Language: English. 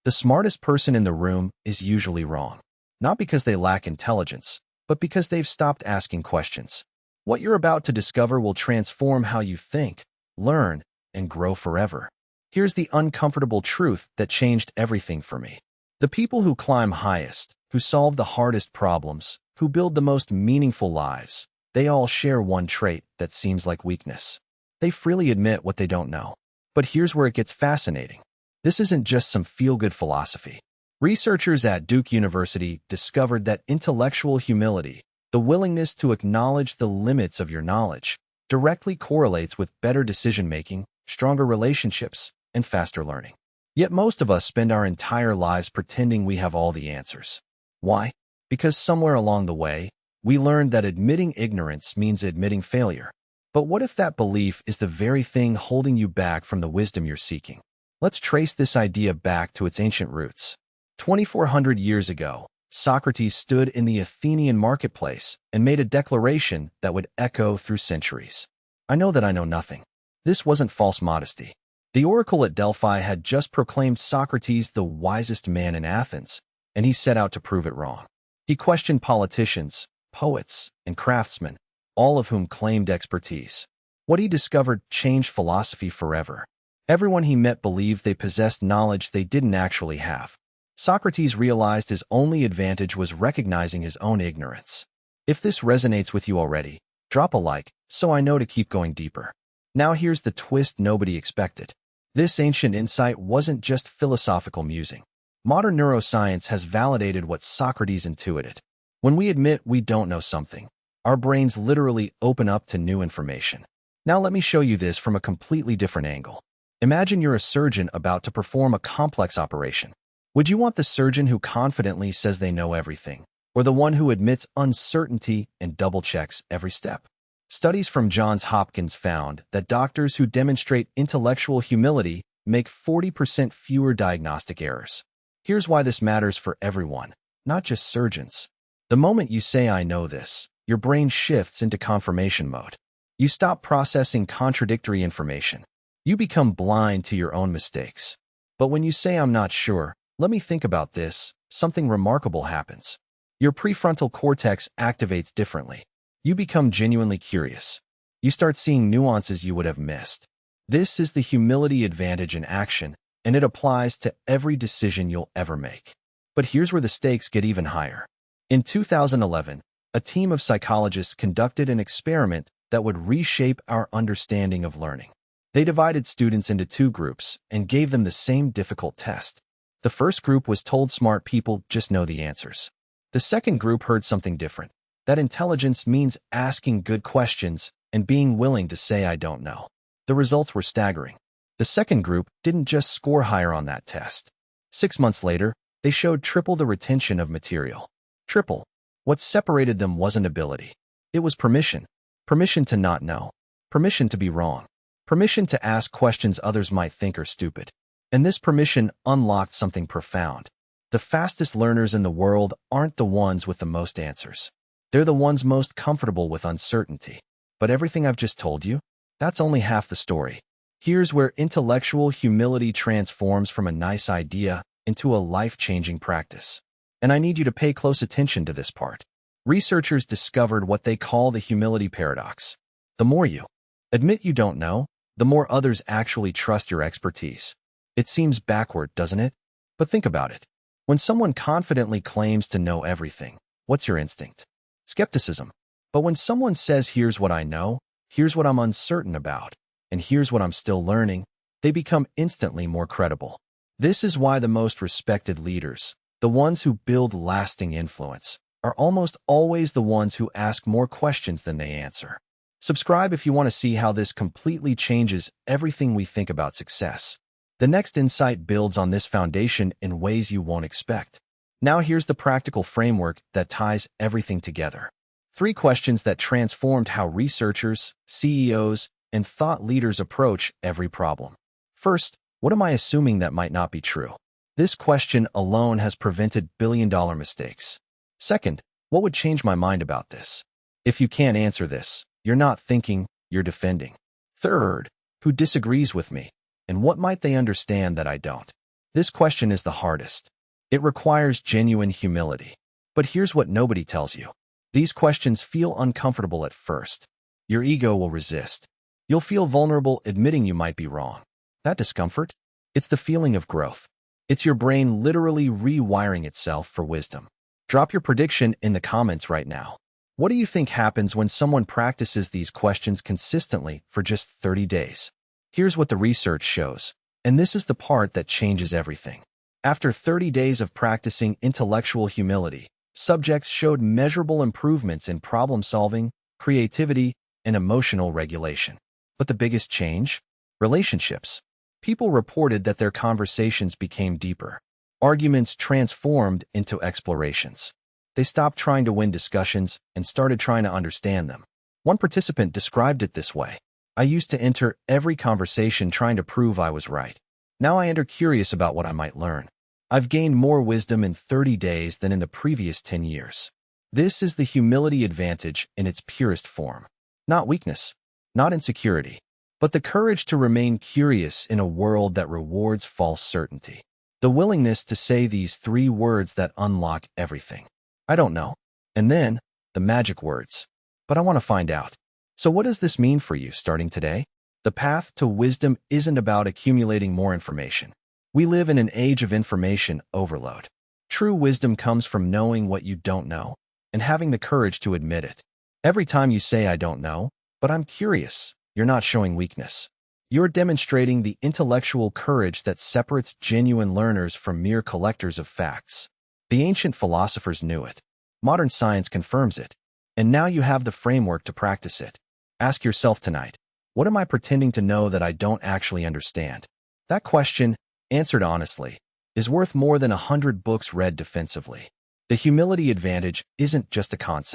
The smartest person in the room is usually wrong. Not because they lack intelligence, but because they've stopped asking questions. What you're about to discover will transform how you think, learn, and grow forever. Here's the uncomfortable truth that changed everything for me. The people who climb highest, who solve the hardest problems, who build the most meaningful lives, they all share one trait that seems like weakness. They freely admit what they don't know. But here's where it gets fascinating. This isn't just some feel-good philosophy. Researchers at Duke University discovered that intellectual humility, the willingness to acknowledge the limits of your knowledge, directly correlates with better decision-making, stronger relationships, and faster learning. Yet most of us spend our entire lives pretending we have all the answers. Why? Because somewhere along the way, we learned that admitting ignorance means admitting failure. But what if that belief is the very thing holding you back from the wisdom you're seeking? Let's trace this idea back to its ancient roots. 2,400 years ago, Socrates stood in the Athenian marketplace and made a declaration that would echo through centuries. I know that I know nothing. This wasn't false modesty. The oracle at Delphi had just proclaimed Socrates the wisest man in Athens, and he set out to prove it wrong. He questioned politicians, poets, and craftsmen, all of whom claimed expertise. What he discovered changed philosophy forever. Everyone he met believed they possessed knowledge they didn't actually have. Socrates realized his only advantage was recognizing his own ignorance. If this resonates with you already, drop a like, so I know to keep going deeper. Now here's the twist nobody expected. This ancient insight wasn't just philosophical musing. Modern neuroscience has validated what Socrates intuited. When we admit we don't know something, our brains literally open up to new information. Now let me show you this from a completely different angle. Imagine you're a surgeon about to perform a complex operation. Would you want the surgeon who confidently says they know everything, or the one who admits uncertainty and double-checks every step? Studies from Johns Hopkins found that doctors who demonstrate intellectual humility make 40% fewer diagnostic errors. Here's why this matters for everyone, not just surgeons. The moment you say, "I know this," your brain shifts into confirmation mode. You stop processing contradictory information. You become blind to your own mistakes. But when you say, "I'm not sure, let me think about this," something remarkable happens. Your prefrontal cortex activates differently. You become genuinely curious. You start seeing nuances you would have missed. This is the humility advantage in action, and it applies to every decision you'll ever make. But here's where the stakes get even higher. In 2011, a team of psychologists conducted an experiment that would reshape our understanding of learning. They divided students into two groups and gave them the same difficult test. The first group was told smart people just know the answers. The second group heard something different. That intelligence means asking good questions and being willing to say, "I don't know." The results were staggering. The second group didn't just score higher on that test. 6 months later, they showed triple the retention of material. Triple. What separated them wasn't ability. It was permission. Permission to not know. Permission to be wrong. Permission to ask questions others might think are stupid. And this permission unlocked something profound. The fastest learners in the world aren't the ones with the most answers. They're the ones most comfortable with uncertainty. But everything I've just told you, that's only half the story. Here's where intellectual humility transforms from a nice idea into a life-changing practice. And I need you to pay close attention to this part. Researchers discovered what they call the humility paradox. The more you admit you don't know, the more others actually trust your expertise. It seems backward, doesn't it? But think about it. When someone confidently claims to know everything, what's your instinct? Skepticism. But when someone says, "Here's what I know, here's what I'm uncertain about, and here's what I'm still learning," they become instantly more credible. This is why the most respected leaders, the ones who build lasting influence, are almost always the ones who ask more questions than they answer. Subscribe if you want to see how this completely changes everything we think about success. The next insight builds on this foundation in ways you won't expect. Now here's the practical framework that ties everything together. 3 questions that transformed how researchers, CEOs, and thought leaders approach every problem. First, what am I assuming that might not be true? This question alone has prevented billion-dollar mistakes. Second, what would change my mind about this? If you can't answer this, you're not thinking, you're defending. Third, who disagrees with me? And what might they understand that I don't? This question is the hardest. It requires genuine humility. But here's what nobody tells you. These questions feel uncomfortable at first. Your ego will resist. You'll feel vulnerable admitting you might be wrong. That discomfort? It's the feeling of growth. It's your brain literally rewiring itself for wisdom. Drop your prediction in the comments right now. What do you think happens when someone practices these questions consistently for just 30 days? Here's what the research shows, and this is the part that changes everything. After 30 days of practicing intellectual humility, subjects showed measurable improvements in problem-solving, creativity, and emotional regulation. But the biggest change? Relationships. People reported that their conversations became deeper. Arguments transformed into explorations. They stopped trying to win discussions and started trying to understand them. One participant described it this way. I used to enter every conversation trying to prove I was right. Now I enter curious about what I might learn. I've gained more wisdom in 30 days than in the previous 10 years. This is the humility advantage in its purest form. Not weakness, not insecurity, but the courage to remain curious in a world that rewards false certainty. The willingness to say these 3 words that unlock everything. I don't know. And then, the magic words. But I want to find out. So what does this mean for you starting today? The path to wisdom isn't about accumulating more information. We live in an age of information overload. True wisdom comes from knowing what you don't know and having the courage to admit it. Every time you say, I don't know, but I'm curious, you're not showing weakness. You're demonstrating the intellectual courage that separates genuine learners from mere collectors of facts. The ancient philosophers knew it. Modern science confirms it. And now you have the framework to practice it. Ask yourself tonight, what am I pretending to know that I don't actually understand? That question, answered honestly, is worth more than 100 books read defensively. The humility advantage isn't just a concept.